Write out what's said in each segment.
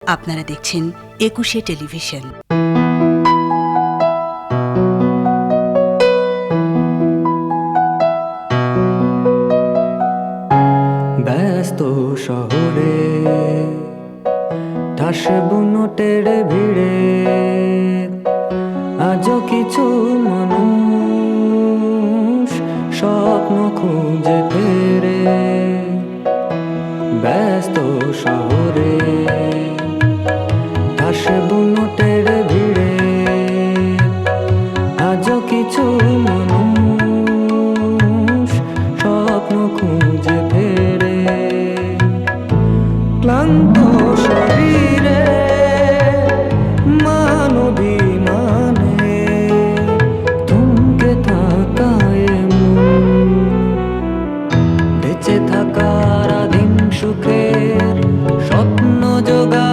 আপনারা দেখছেন একুশে টেলিভিশন। ব্যস্ত শহরে ঠাস বুনোটের ভিড়ে আজও কিছু মানুষ স্বপ্ন খুঁজে ফেরে। ব্যস্ত শহরে ঠাস বুনোটের ভিড়ে আজও কিছু মানুষ স্বপ্ন খুঁজে ফেরে। ক্লান্ত শরীরে মানবিমানে থমকে থাকায় মন বেঁচে থাকার আদিম সুখের স্বপ্ন জোগায়।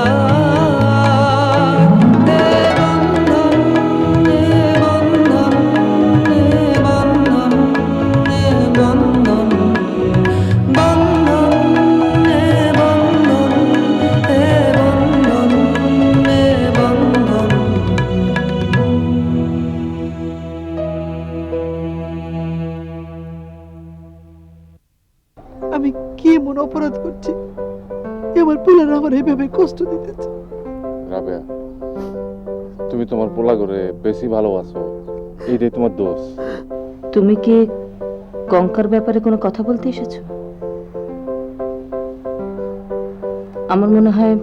আমি কি এমন অপরাধ করছি আমার পোলার আমার এইভাবে কষ্ট দিতেছে? রাবেয়া, তুমি তোমার পোলা করে বেশি ভালোবাসো, এইটাই তোমার দোষ। তুমি কি কঙ্কার ব্যাপারে কোনো কথা বলতে এসেছো? আমার মনে হয়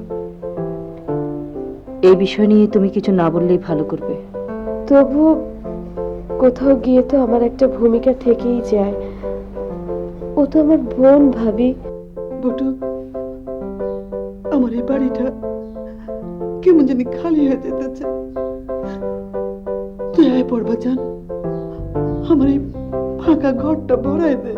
এই বিষয় নিয়ে তুমি কিছু না বললেই ভালো করবে। তবু কোথাও গিয়ে তো আমার একটা ভূমিকা থেকেই যায়। ও তো আমার বোন ভাবি। বটু, আমার এই বাড়িটা কেমন জানি খালি হয়ে যেতেছে। তুই আয় পড়বা জান, আমার এই ফাঁকা ঘরটা ভরাই দে।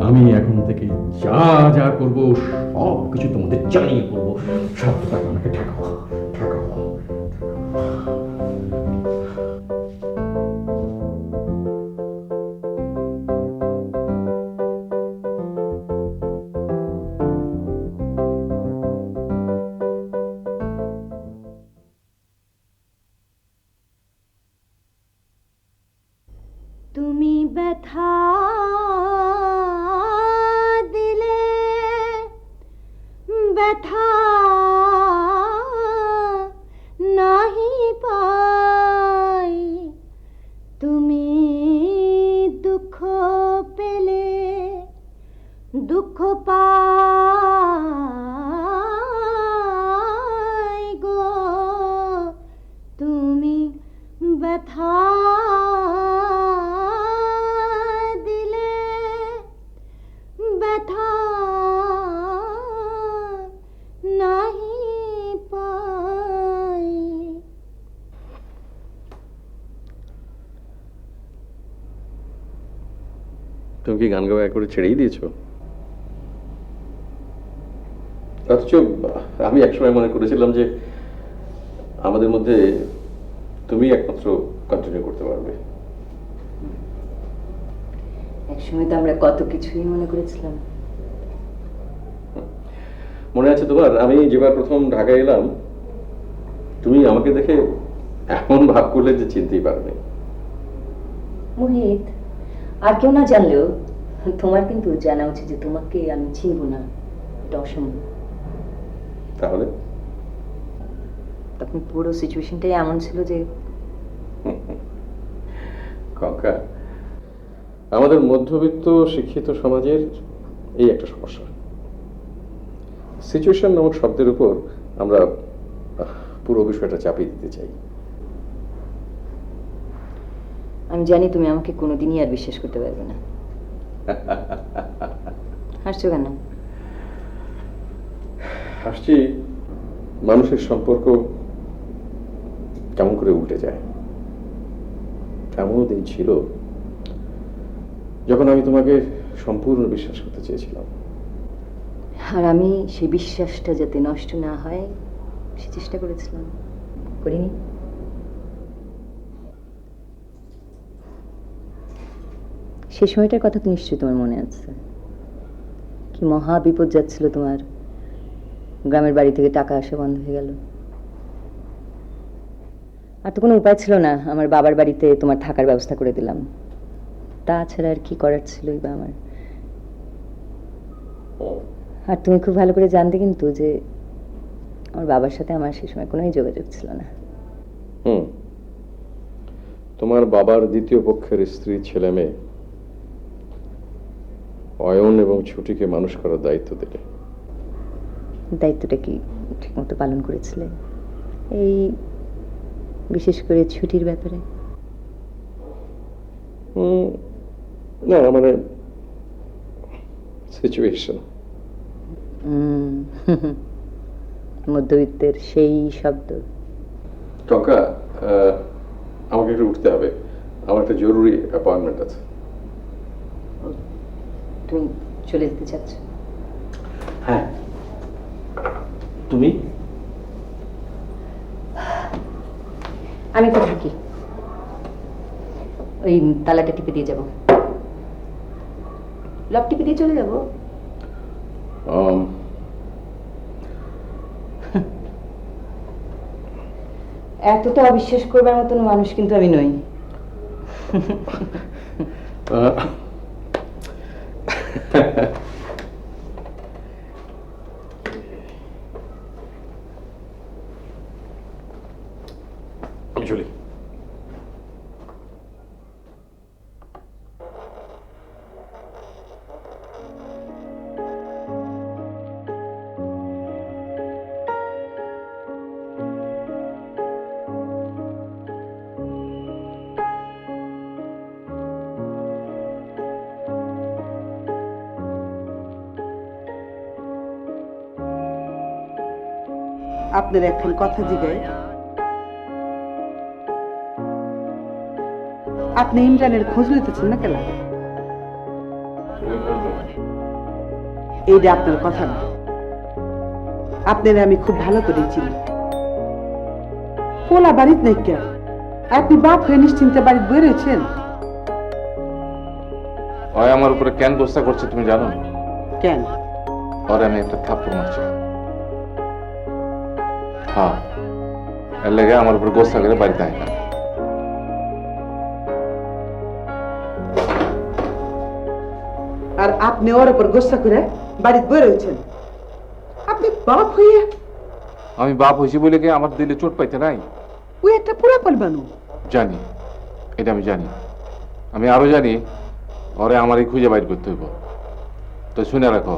আমি এখন থেকে যা যা করব সব কিছু তোমাদের জানিয়ে করবো। সব টাকা আমাকে ঠেকাও ঠেকাও। তুমি ব্যথা দিলে ব্যথা নাহি পাই, তুমি দুঃখ পেলে দুঃখ পাই গো। তুমি ব্যথা দিলে ব্যথা নাহি পাই। তুমি কি গান গাওয়া করে ছেড়েই দিয়েছো? অথচ আমি একসময় মনে করেছিলাম যে আমাদের মধ্যে তুমি একমাত্র কন্টিনিউ করতে পারবে। একসময় তো আমরা কত কিছুই মনে করেছিলাম। মনে আছে তোমার, আমি যেবার প্রথম ঢাকায় এলাম তুমি আমাকে দেখে এমন ভাব করলে যে চিনতেই পারবে। মোহিত, আর কেউ না জানলেও তোমার কিন্তু জানা উচিত যে তোমাকে আমি চিনব না, এটা অসম্ভব। তাহলে তখন পুরো সিচুয়েশনটাই এমন ছিল যে কঙ্কা, আমাদের মধ্যবিত্ত শিক্ষিত সমাজের এই একটা সমস্যা। সিচুয়েশন নামক শব্দের উপর আমরা পুরো বিষয়টা চাপিয়ে দিতে চাই। আমি জানি তুমি আমাকে কোনোদিনই আর বিশ্বাস করতে পারবে না। হাসছো কেন? হাসছি, মানুষের সম্পর্ক কেমন করে উল্টে যায়। এমনও দিন ছিল যখন আমি তোমাকে সম্পূর্ণ বিশ্বাস করতে চেয়েছিলাম, আর আমি সেই বিশ্বাসটা যাতে নষ্ট না হয় সে চেষ্টা করেছিলাম, করিনি? সে সময়টার কথা তো নিশ্চয়ই তোমার মনে আছে। কি মহা বিপদ যাচ্ছিল তোমার, গ্রামের বাড়ি থেকে টাকা আসা বন্ধ হয়ে গেল। আর তো কোনো উপায় ছিল না, আমার বাবার বাড়িতে তোমার থাকার ব্যবস্থা করে দিলাম। তাছাড়া আর কি করার ছিলই বা আমার। আর তুমি খুব ভালো করে জানতে কিন্তু যে আমার বাবার সাথে আমার সেই সময় কোনোই যোগাযোগ ছিল না। তোমার বাবার দ্বিতীয় পক্ষের স্ত্রী, ছেলে মেয়ে, অয়ন এবং ছুটিকে মানুষ করার দায়িত্ব দিলে। দায়িত্বটা কি ঠিকমতো পালন করেছিলে? এই বিশেষ করে ছুটির ব্যাপারে? না, মানে সিচুয়েশন। মধ্যবিত্তের সেই শব্দ। টঙ্কা, আমাকে একটু উঠতে হবে, আমার একটা জরুরি অ্যাপয়েন্টমেন্ট আছে। তুমি চলে যেতে চাচ্ছ? হ্যাঁ। তুমি? আমি তো থাকি, ওই তালাটা টিপে দিয়ে যাব, লক টিপে দিয়ে চলে যাব। এতটা অবিশ্বাস করবার মতন মানুষ কিন্তু আমি নই। চলি। আপনার একখান কথা জিগাই, আপনি ইমরানের খোঁজ নিতেছেন না কেন? এইটা আপনার কথা না, আপনার আমি খুব ভালো করে চিনি। পোলা বাড়িত নেই কেন? আপনি বাপ হয়ে নিশ্চিন্তে বাড়িতে বই রয়েছেন। হয় আমার উপরে কেন গোসা করছে তুমি জানো? কেন? ওরে আমি একটা থাপ্পড় মারছি। হ্যাঁ, এর লেগে আমার উপরে গোসা করে বাড়িতে আয় না। আর আপনি ওর উপর গোসা করে বাড়িতে বই রয়েছেন। আপনি বাপ হয়ে আমি বাপ হয়েছি বলে কি আমার দিলে চোট পাইতে নাই? ওই একটা পুরা পালবানো। জানি, এটা আমি জানি। আমি আরো জানি ওরে আমারই খুঁজে বাইর করতে হইব। তো শুনে রাখো,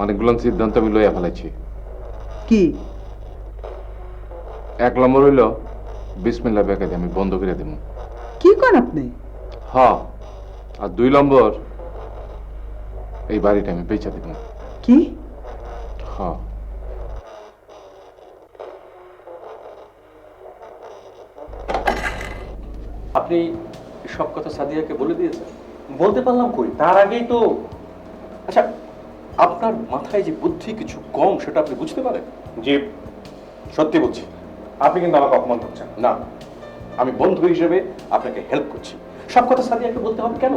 অনেকগুলো সিদ্ধান্ত আমি লইয়া ফেলাইছি। কি? 1 নম্বর হইল বিসমিল্লাহ বেকাতে আমি বন্ধ করে দেব। কি করেন আপনি? হ্যাঁ, আর 2 নম্বর এই বাড়িটা আমি বেচা দেব। কি? হ্যাঁ। আপনি সব কথা সাদিয়াকে বলে দিয়েছেন? বলতে পারলাম কই, তার আগেই তো। আচ্ছা, আপনার মাথায় যে বুদ্ধি কিছু কম সেটা আপনি বুঝতে পারেন? জি, সত্যি বলছি, আপনি কিন্তু আমাকে অপমান করছেন। না, আমি বন্ধু হিসেবে আপনাকে হেল্প করছি। সব কথা সাদিয়াকে বলতে হবে কেন?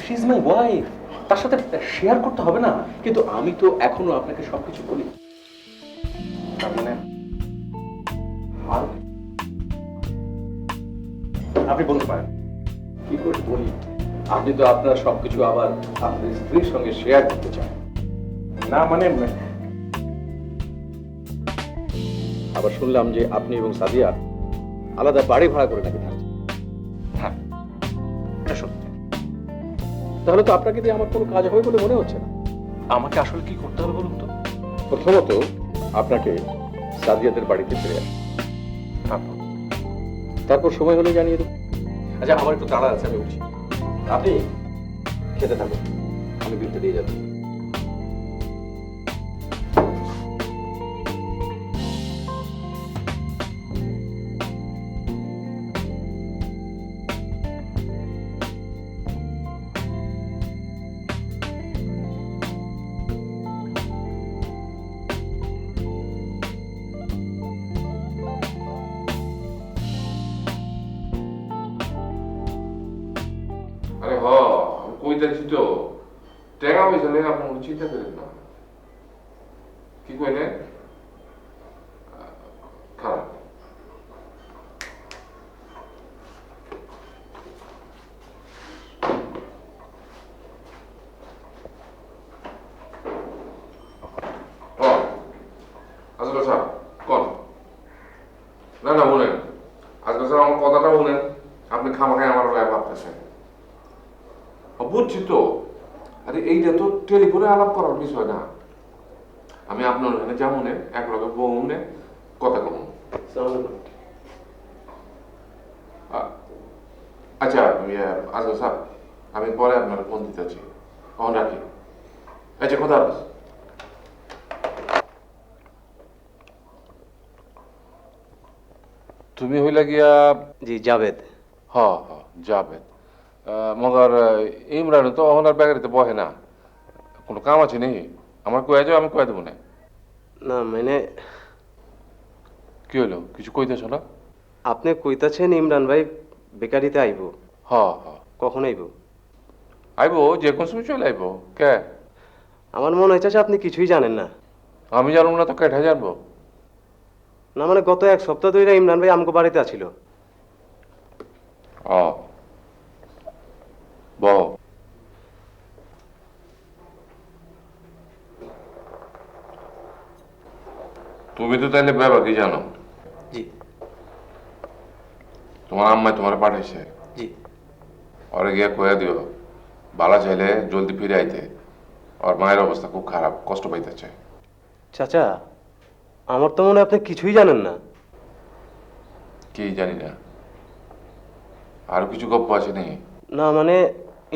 শি ইজ মাই ওয়াইফ, তার সাথে শেয়ার করতে হবে না? কিন্তু আমি তো এখনো আপনাকে সবকিছু বলি। তার মানে আপনি বলতে পারেন? কি করে বলি? আপনি তো আপনার সবকিছু আবার আপনার স্ত্রীর সঙ্গে শেয়ার করতে চান। না মানে আবার শুনলাম যে আপনি এবং সাদিয়া আলাদা বাড়ি ভাড়া করে নাকি থাকছেন। হ্যাঁ, এটা সত্যি। তাহলে তো আপনাকে দিয়ে আমার কোনো কাজ হবে বলে মনে হচ্ছে না। আমাকে আসলে কি করতে হবে বলুন তো? প্রথমত আপনাকে সাদিয়াদের বাড়িতে ফিরে আসুন, তারপর সময় হলে জানিয়ে দেব। আচ্ছা, আমার একটু তাড়া আছে, আমি উঠছি। আপনি খেতে থাকুন, আমি বিলটা দিয়ে যাচ্ছি। আরে হ, আমি কইতাছি তো, টাকা পয়সা লেগে আপনার চিন্তা করেন না। কি কইলে? খারাপ। আজকে স্যার কোন না না শুনেন, আজকে স্যার আমার কথাটা শুনেন। আপনি খামাখাই আমার লাই ভাবতেছেন। বুঝছি তো, আরে এইটা তো টেলিফোনে আলাপ করার বিষয় না। আমি আপনার ওখানে যেমন এক লগে বউনে কথা কম। আচ্ছা আজকে স্যার আমি পরে আপনার ফোন দিতেছি, ফোন রাখি। আচ্ছা কথা হাফেজ। তুমি হইলা গিয়া জি জাভেদ। হ হ জাভেদ। মগর ইমরান তো ওনার ব্যাগারিতে বহে না, কোনো কাম আছে নেই? আমার কয়ে যাও, আমি কয়ে দেবো না। না মানে কি হলো, কিছু কইতেছ না? আপনি কইতাছেন ইমরান ভাই বেকারিতে আইব? হ হ কখন আইব? আইবো, যে কোন সময় চলে আইবো। কে? আমার মনে হইতেছে আপনি কিছুই জানেন না। আমি জানবো না তো কেঠা জানবো? না মানে গত এক সপ্তাহ ধরে ইমরান ভাই আমগো বাড়িতে আছিল। ও বহ। তুমি তো তাইলে ব্যাপার কি জানো? জি তোমার আম্মাই তোমার পাঠাইছে। জি। ওরে গিয়া কয়ে দিও বালা চাইলে জলদি ফিরে আইতে। ওর মায়ের অবস্থা খুব খারাপ, কষ্ট পাইতেছে। চাচা আমার তো মনে হয় আপনি কিছুই জানেন না। কি জানি না, আরো কিছু গপ্প আছে নাকি? না মানে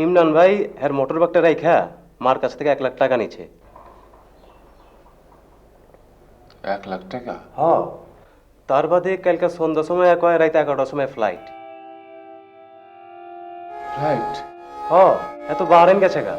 ইমরান ভাই এর মোটর বাইকটা রাইখা মার কাছ থেকে 1 লাখ টাকা নিচ্ছে। 1 লাখ টাকা? হ, তার বাদে কালকে সন্ধ্যার সময় কয় রাইতে 11টার সময় ফ্লাইট। রাইট। হ, এত বাহারেন গেছে গা।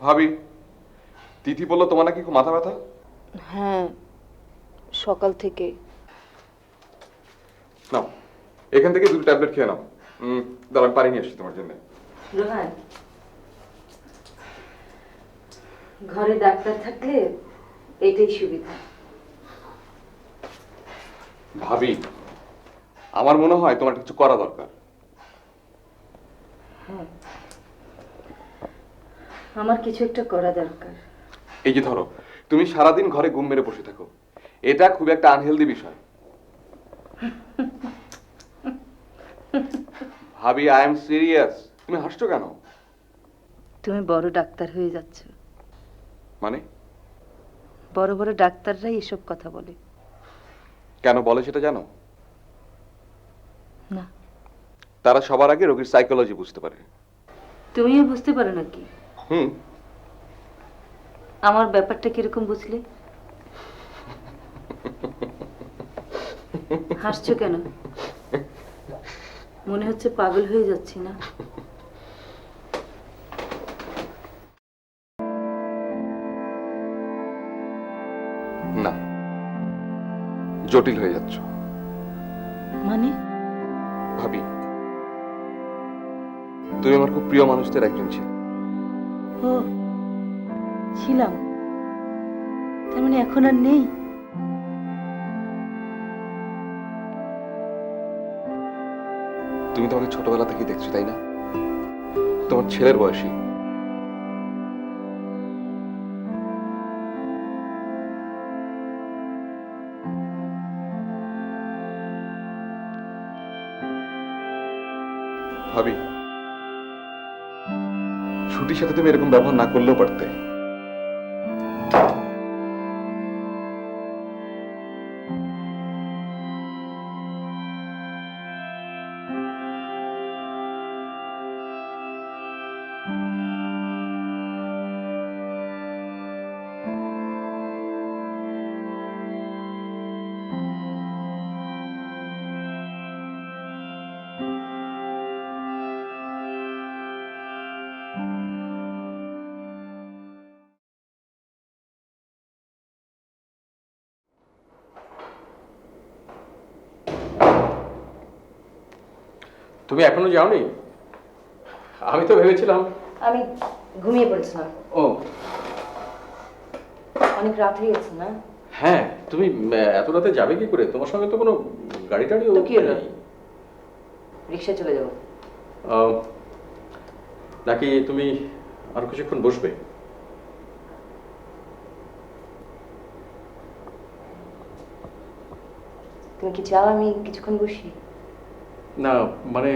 ভাবি, তিথি বললো তোমার নাকি খুব মাথা ব্যথা? হ্যাঁ, সকাল থেকে। নাও এখান থেকে 2 ট্যাবলেট খেয়ে নাও। দাঁড়ান পানি নিয়ে আসছি তোমার জন্য। রোহান, ঘরে ডাক্তার থাকলে এটাই সুবিধা। ভাবি, আমার মনে হয় তোমার কিছু করা দরকার। হ্যাঁ, আমার কিছু একটা করা দরকার। এই যে ধরো, তুমি সারাদিন ঘরে ঘুম মেরে বসে থাকো, এটা খুব একটা আনহেলদি বিষয়। ভাবি, আই এম সিরিয়াস। তুমি হাসছো কেন? তুমি বড় ডাক্তার হয়ে যাচ্ছ। মানে? বড় বড় ডাক্তাররাই এসব কথা বলে। কেন বলে সেটা জানো? না। তারা সবার আগে রোগীর সাইকোলজি বুঝতে পারে। তুমিও বুঝতে পারো নাকি? হুম। আমার ব্যাপারটা কিরকম বুঝলে? হাসছো কেন? মনে হচ্ছে পাগল হয়ে যাচ্ছি না? না, জটিল হয়ে যাচ্ছ। মানে? ভাবি, তুমি আমার খুব প্রিয় মানুষদের একজন ছিল। ও, ছিলাম। তার মানে এখন আর নেই? তুমি তো আমাকে ছোটবেলা থেকেই দেখছো, তাই না? তোমার ছেলের বয়সী। ভাবি, ছুটির সাথে তুমি এরকম ব্যবহার না করলেও পারতে। তুমি এখনো যাওনি? আমি তো ভেবেছিলাম। আমি ঘুমিয়ে পড়েছিলাম। ও অনেক রাত হয়ে গেছে না? হ্যাঁ, তুমি এত রাতে যাবে কি করে? তোমার সঙ্গে তো কোনো গাড়ি টাড়ি তো কি হলো? নেই। রিক্সায় চলে যাবো। নাকি তুমি আর কিছুক্ষণ বসবে? তুমি কি চাও আমি কিছুক্ষণ বসি? না মানে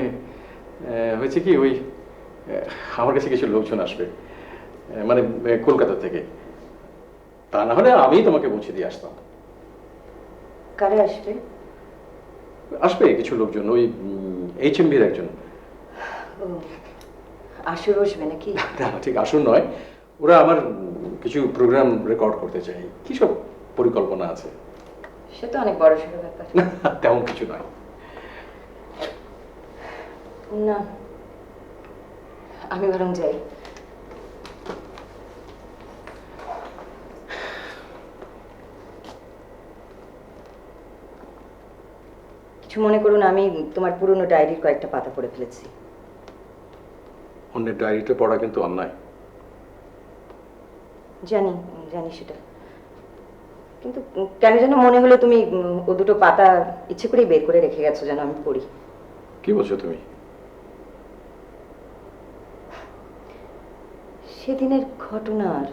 হয়েছে কি, ওই আমার কাছে কিছু লোকজন আসবে, মানে কলকাতা থেকে। তা না হলে আমি তোমাকে পৌঁছে দিয়ে আসতাম। কারে আসবে? আসবে কিছু লোকজন, ওই HMV-র একজন। ও, আসর বসবে নাকি? না ঠিক আসুন নয়, ওরা আমার কিছু প্রোগ্রাম রেকর্ড করতে চাই, কি সব পরিকল্পনা আছে। সে তো অনেক বড় সড়ো ব্যাপার। তেমন কিছু নয়। না, আমি বরং যাই। কিছু মনে করুন, আমি তোমার পুরনো ডায়েরির কয়েকটা পাতা পড়ে ফেলেছি। অন্যের ডায়েরিতে পড়া কিন্তু অন্যায়। জানি জানি সেটা, কিন্তু কেন যেন মনে হলো তুমি ও দুটো পাতা ইচ্ছে করেই বের করে রেখে গেছো যেন আমি পড়ি। কি বলছো তুমি? সেদিনের ঘটনার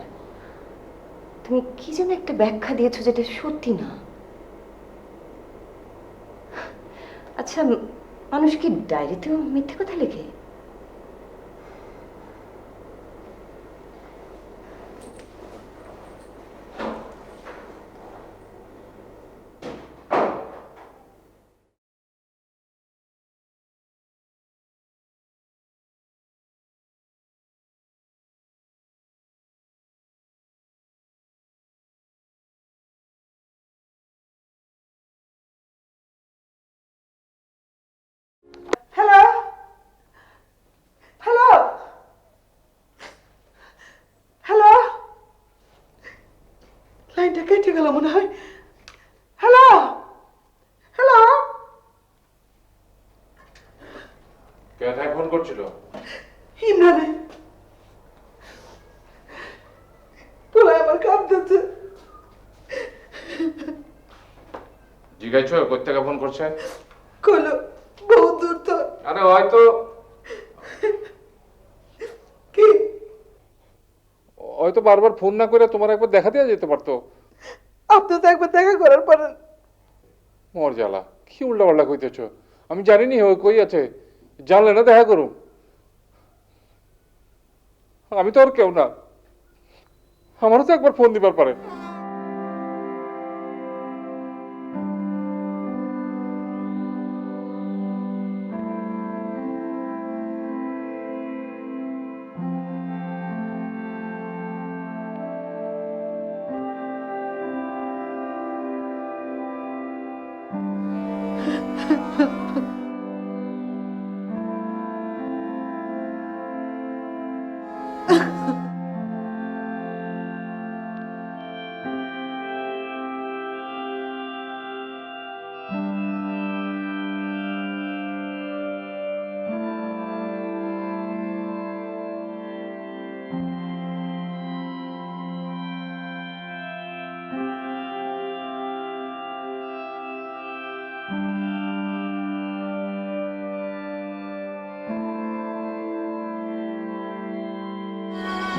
তুমি কি যেন একটা ব্যাখ্যা দিয়েছো যেটা সত্যি না। আচ্ছা, মানুষ কি ডায়েরিতেও মিথ্যে কথা লেখে? হ্যালো, হ্যালো, হ্যালো, লাইনটা কেটে গেল মনে হয়। হ্যালো, হ্যালো, কে ফোন করছিল? ইমরানে, পোলায় আমার কাঁদতেছে। জিজ্ঞাসা কোথা থেকে ফোন করছে? কইলো বহুত দূর তো। আরে হয়তো কি? হয়তো বারবার ফোন না করে তোমার একবার দেখা দেওয়া যেতে পারতো। আপনি তো একবার দেখা করার পারেন। মর জ্বালা, কি উল্টা পাল্টা কইতেছ? আমি জানিনি ও কই আছে, জানলে না দেখা করুম। আমি তো আর কেউ না, আমারও তো একবার ফোন দিবার পারে।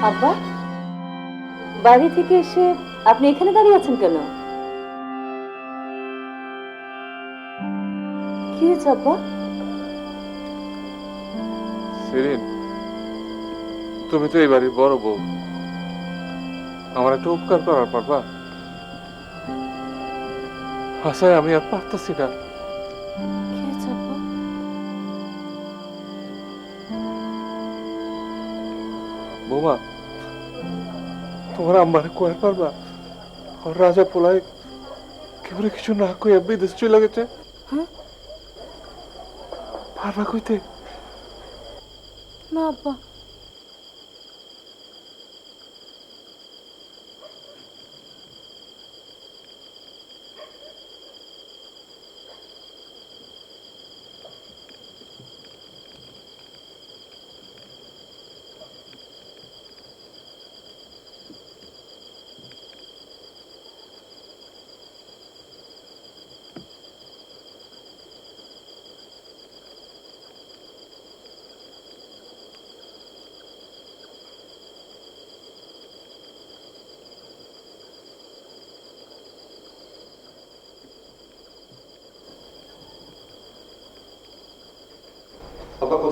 আব্বা, বাড়ি থেকে এসে আপনি এখানে দাঁড়িয়ে আছেন কেন? কি হয়েছে আব্বা? সেরিন, তুমি তো এই বাড়ির বড় বউ, আমার একটা উপকার করার পারবা? আশায় আমি আর পারতেছি না। কি হয়েছে আব্বা? বৌমা, তোমার আম্মারে কয়ে পারবা ওর রাজা পোলায় কেবল কিছু না কইয়া বিদেশ চলে গেছে? হ্যাঁ? পারবা কইতে? না আব্বা।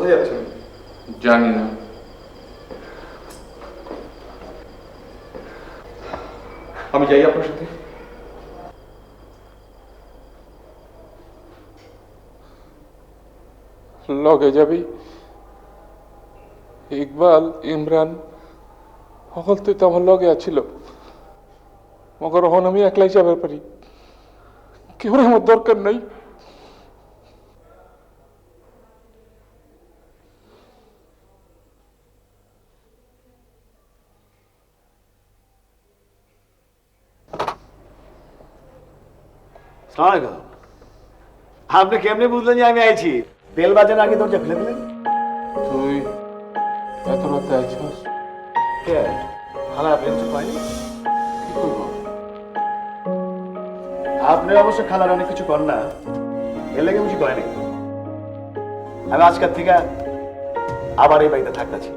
কোথায় যাচ্ছেন? জানি না। আমি যাই আপনার সাথে। লগে যাবি? ইকবাল, ইমরান সকল তুই তো আমার লগে আছিল, মগর এখন আমি একলাই যাবার পারি, কেউ আমার দরকার নাই। সালামালাইকুম। আপনি কেমনে বুঝলেন যে আমি আইছি? বেল বাজানোর আগে দরজা খুলে দিলেন। তুই এত রাতে আইছস? কে খালা আপনি কিছু পাইনি? কি করব? আপনি অবশ্য খালার অনেক কিছু কর না, এর লেগে বুঝি করেনি। আমি আজকের থেকে আবার এই বাড়িতে থাকতেছি।